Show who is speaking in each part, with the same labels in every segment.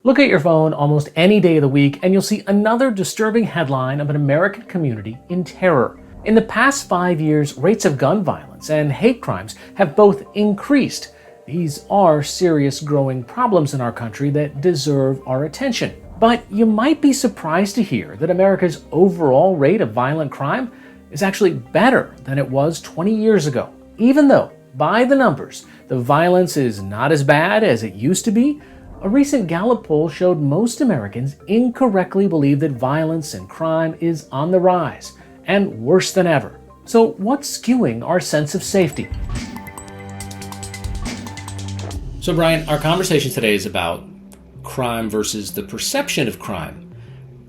Speaker 1: Look at your phone almost any day of the week and you'll see another disturbing headline of an American community in terror. In the past 5 years, rates of gun violence and hate crimes have both increased. These are serious growing problems in our country that deserve our attention. But you might be surprised to hear that America's overall rate of violent crime is actually better than it was 20 years ago. Even though, by the numbers, the violence is not as bad as it used to be, a recent Gallup poll showed most Americans incorrectly believe that violence and crime is on the rise, and worse than ever. So what's skewing our sense of safety? So Brian, our conversation today is about crime versus the perception of crime.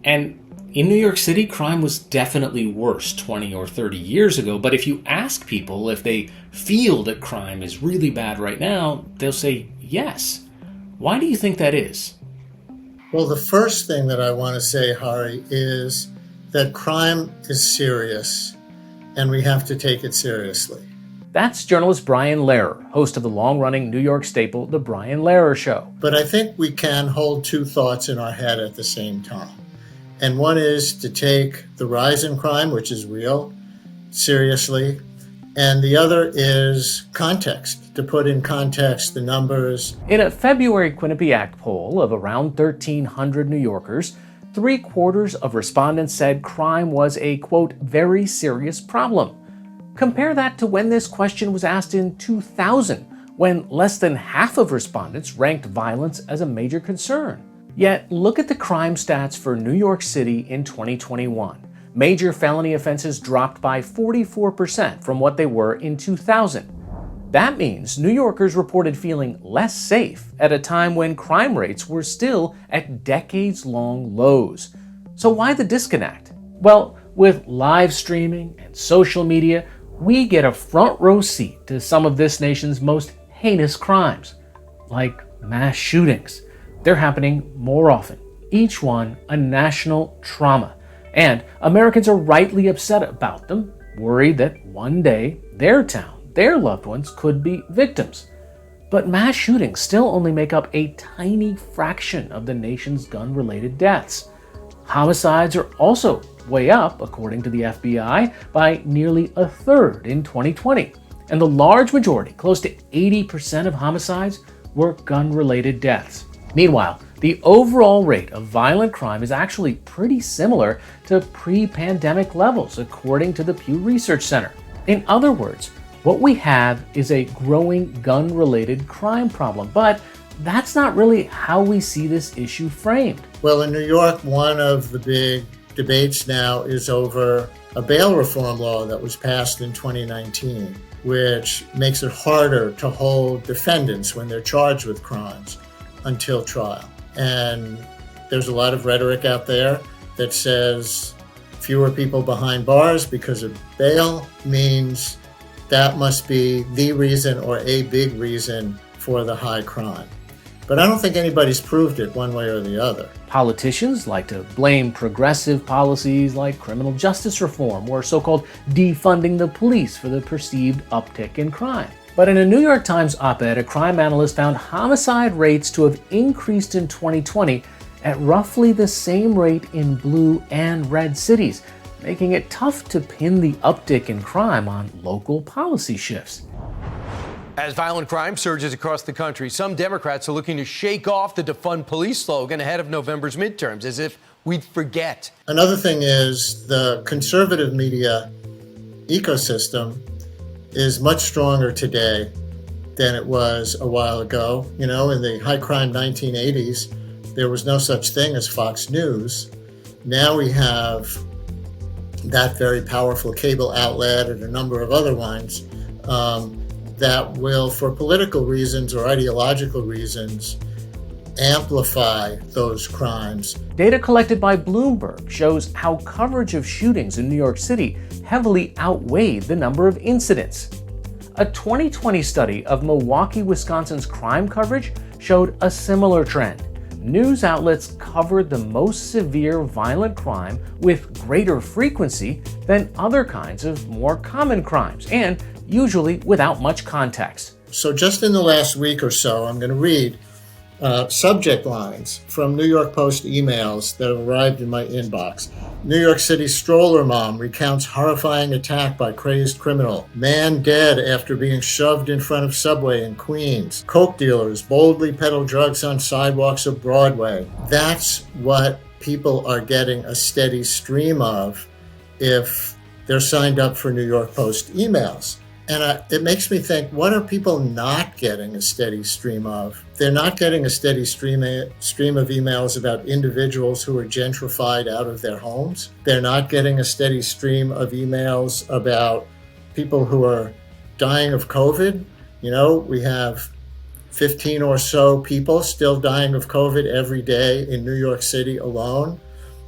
Speaker 1: And in New York City, crime was definitely worse 20 or 30 years ago, but if you ask people if they feel that crime is really bad right now, they'll say yes. Why do you think that is?
Speaker 2: Well, the first thing that I want to say, Hari, is that crime is serious, and we have to take it seriously.
Speaker 1: That's journalist Brian Lehrer, host of the long-running New York staple, The Brian Lehrer Show.
Speaker 2: But I think we can hold two thoughts in our head at the same time. And one is to take the rise in crime, which is real, seriously. And the other is context, to put in context the numbers.
Speaker 1: In a February Quinnipiac poll of around 1,300 New Yorkers, 3/4 of respondents said crime was a, quote, very serious problem. Compare that to when this question was asked in 2000, when less than half of respondents ranked violence as a major concern. Yet, look at the crime stats for New York City in 2021. Major felony offenses dropped by 44% from what they were in 2000. That means New Yorkers reported feeling less safe at a time when crime rates were still at decades-long lows. So why the disconnect? Well, with live streaming and social media, we get a front row seat to some of this nation's most heinous crimes, like mass shootings. They're happening more often, each one a national trauma. And Americans are rightly upset about them, worried that one day their town, their loved ones could be victims. But mass shootings still only make up a tiny fraction of the nation's gun-related deaths. Homicides are also way up, according to the FBI, by nearly a third in 2020. And the large majority, close to 80% of homicides, were gun-related deaths. Meanwhile, the overall rate of violent crime is actually pretty similar to pre-pandemic levels, according to the Pew Research Center. In other words, what we have is a growing gun-related crime problem, but that's not really how we see this issue framed.
Speaker 2: Well, in New York, one of the big debates now is over a bail reform law that was passed in 2019, which makes it harder to hold defendants when they're charged with crimes until trial. And there's a lot of rhetoric out there that says fewer people behind bars because of bail means that must be the reason or a big reason for the high crime. But I don't think anybody's proved it one way or the other.
Speaker 1: Politicians like to blame progressive policies like criminal justice reform or so-called defunding the police for the perceived uptick in crime. But in a New York Times op-ed, a crime analyst found homicide rates to have increased in 2020 at roughly the same rate in blue and red cities, making it tough to pin the uptick in crime on local policy shifts.
Speaker 3: As violent crime surges across the country, some Democrats are looking to shake off the defund police slogan ahead of November's midterms, as if we'd forget.
Speaker 2: Another thing is the conservative media ecosystem is much stronger today than it was a while ago. You know, in the high crime 1980s, there was no such thing as Fox News. Now we have that very powerful cable outlet and a number of other ones that will, for political reasons or ideological reasons, amplify those crimes.
Speaker 1: Data collected by Bloomberg shows how coverage of shootings in New York City heavily outweighed the number of incidents. A 2020 study of Milwaukee, Wisconsin's crime coverage showed a similar trend. News outlets covered the most severe violent crime with greater frequency than other kinds of more common crimes, and usually without much context.
Speaker 2: So just in the last week or so, I'm going to read subject lines from New York Post emails that have arrived in my inbox. New York City stroller mom recounts horrifying attack by crazed criminal. Man dead after being shoved in front of subway in Queens. Coke dealers boldly peddle drugs on sidewalks of Broadway. That's what people are getting a steady stream of if they're signed up for New York Post emails. And it makes me think, what are people not getting a steady stream of? They're not getting a steady stream of emails about individuals who are gentrified out of their homes. They're not getting a steady stream of emails about people who are dying of COVID. You know, we have 15 or so people still dying of COVID every day in New York City alone.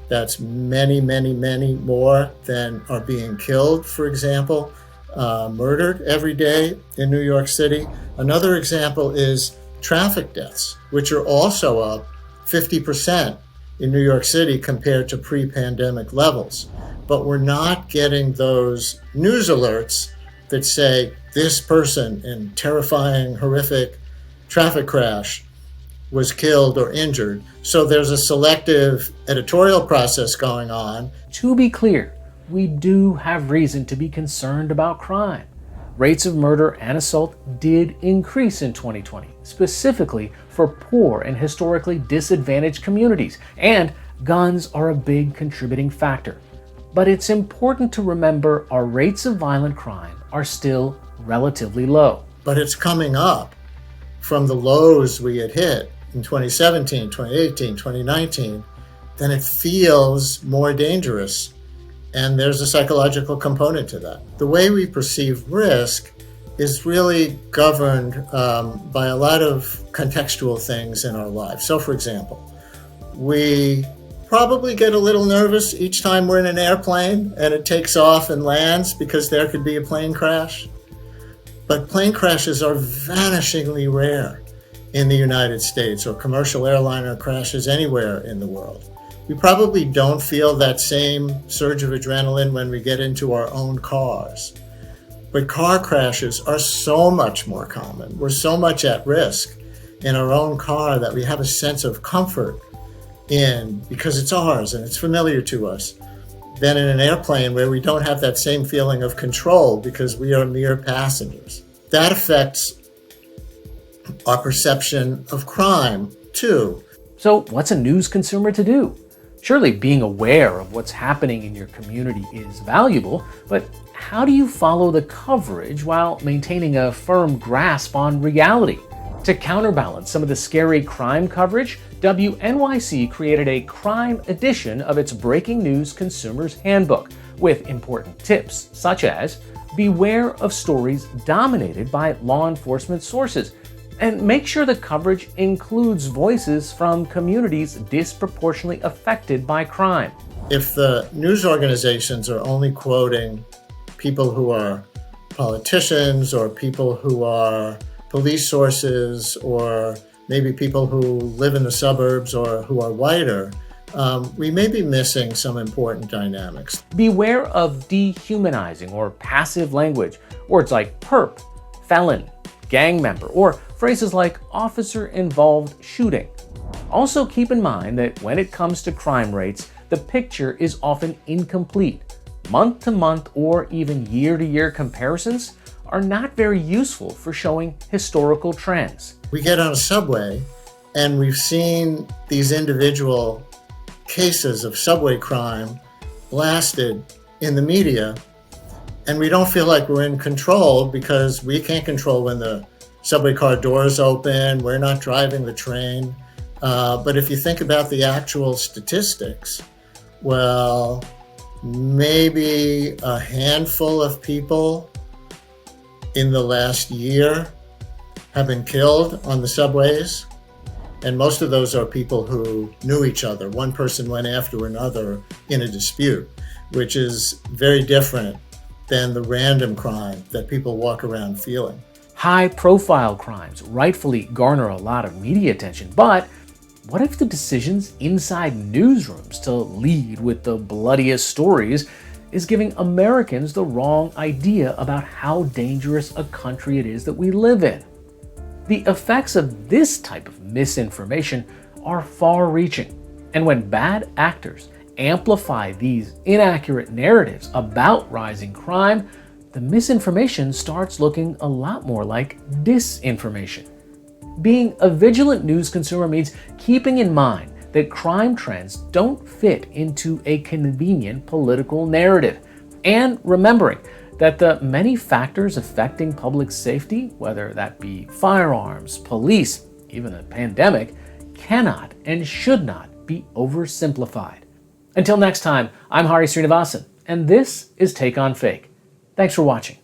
Speaker 2: That's many, many, many more than are being killed, for example. Murdered every day in New York City. Another example is traffic deaths, which are also up 50% in New York City compared to pre-pandemic levels. But we're not getting those news alerts that say this person in terrifying, horrific traffic crash was killed or injured. So there's a selective editorial process going on.
Speaker 1: To be clear, we do have reason to be concerned about crime. Rates of murder and assault did increase in 2020, specifically for poor and historically disadvantaged communities, and guns are a big contributing factor. But it's important to remember our rates of violent crime are still relatively low.
Speaker 2: But it's coming up from the lows we had hit in 2017, 2018, 2019, then it feels more dangerous. And there's a psychological component to that. The way we perceive risk is really governed by a lot of contextual things in our lives. So, for example, we probably get a little nervous each time we're in an airplane and it takes off and lands because there could be a plane crash. But plane crashes are vanishingly rare in the United States, or commercial airliner crashes anywhere in the world. We probably don't feel that same surge of adrenaline when we get into our own cars. But car crashes are so much more common. We're so much at risk in our own car that we have a sense of comfort in because it's ours and it's familiar to us, than in an airplane where we don't have that same feeling of control because we are mere passengers. That affects our perception of crime too.
Speaker 1: So what's a news consumer to do? Surely being aware of what's happening in your community is valuable, but how do you follow the coverage while maintaining a firm grasp on reality? To counterbalance some of the scary crime coverage, WNYC created a crime edition of its Breaking News Consumer's Handbook with important tips such as beware of stories dominated by law enforcement sources, and make sure the coverage includes voices from communities disproportionately affected by crime.
Speaker 2: If the news organizations are only quoting people who are politicians or people who are police sources or maybe people who live in the suburbs or who are whiter, we may be missing some important dynamics.
Speaker 1: Beware of dehumanizing or passive language, words like perp, felon, gang member, or phrases like officer-involved shooting. Also keep in mind that when it comes to crime rates, the picture is often incomplete. Month-to-month or even year-to-year comparisons are not very useful for showing historical trends.
Speaker 2: We get on a subway and we've seen these individual cases of subway crime blasted in the media, and we don't feel like we're in control because we can't control when the subway car doors open, we're not driving the train. But if you think about the actual statistics, well, maybe a handful of people in the last year have been killed on the subways. And most of those are people who knew each other. One person went after another in a dispute, which is very different than the random crime that people walk around feeling.
Speaker 1: High-profile crimes rightfully garner a lot of media attention, but what if the decisions inside newsrooms to lead with the bloodiest stories is giving Americans the wrong idea about how dangerous a country it is that we live in? The effects of this type of misinformation are far-reaching, and when bad actors amplify these inaccurate narratives about rising crime, the misinformation starts looking a lot more like disinformation. Being a vigilant news consumer means keeping in mind that crime trends don't fit into a convenient political narrative, and remembering that the many factors affecting public safety, whether that be firearms, police, even a pandemic, cannot and should not be oversimplified. Until next time, I'm Hari Srinivasan, and this is Take on Fake. Thanks for watching.